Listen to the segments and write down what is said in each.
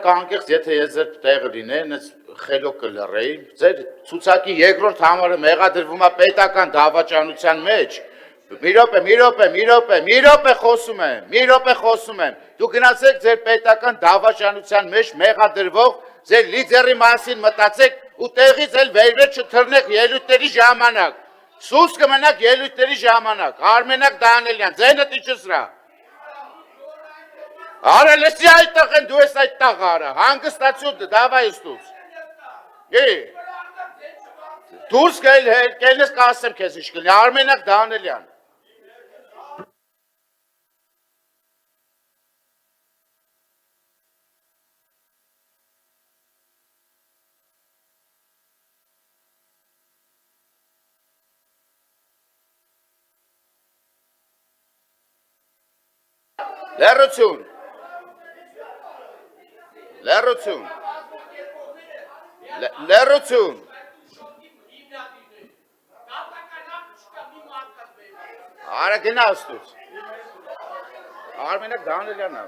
Կանկեղծ, եթե ես ձեր տեղը լինեի, այս խելոք կլռեի, ձեր ցուցակի երկրորդ համարը մեղադրվում է պետական դավաճանության մեջ։ Մի րոպե խոսում եմ։ Դու գնացեք ձեր պետական դավաճանության մեջ մեղադրվող ձեր լիդերի մասին մտածեք ու տեղից էլ վերվեր չթռնեք ելույթների ժամանակ։ Սուս կմնաք ելույթների ժամանակ։ Արմենակ Դանիելյան, ձենը տիչսրա։ Արա լսի այդտեղ են, դու ես այդտեղ արա, հանգստացու դավայ ստուց։ Դուրս կելնես կասեմ քեզ ինչ կլինի, Արմենակ Դանիելյան։ Լեռություն։ Արա գնա ստուց։ Արմենակ Դանիելյանն է։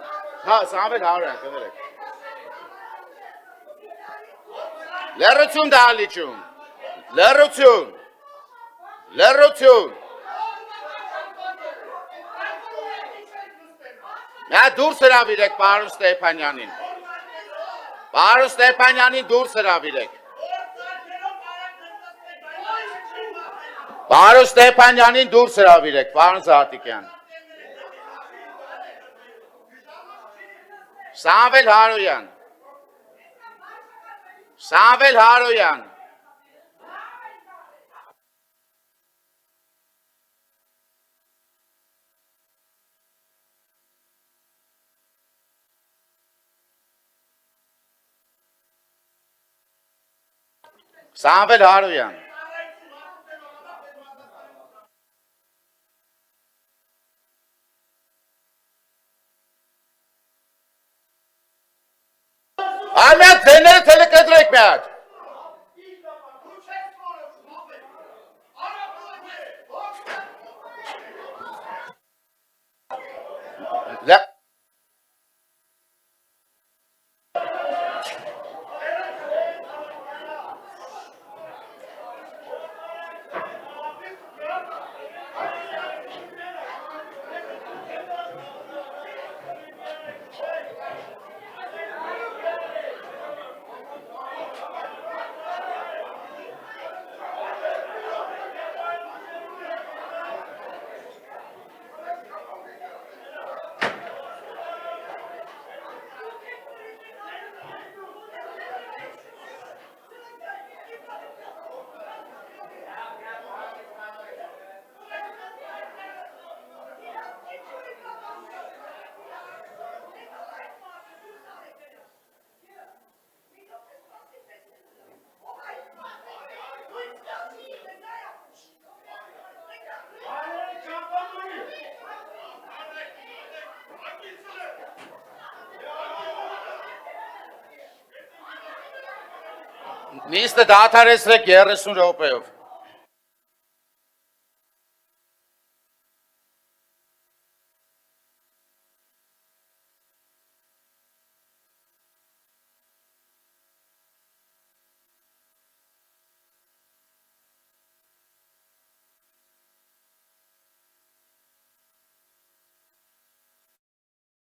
Հա, Սամվել Հարոյան, կներեք։ Լեռություն դահլիճում։ Լեռություն։ Նա դուրս հրավիրեք պարոն Ստեփանյանին։ Պարոն Ստեփանյանին դուրս հրավիրեք։ Պարոն Ստեփանյանին դուրս հրավիրեք, պարոն Զարթիկյան։ Սամվել Հարոյան։ Սամվել Հարոյան։ Ամեն ձեները թելեկադրեք մի հատ։ Նիստը դադարեցրեք 30 րոպեով։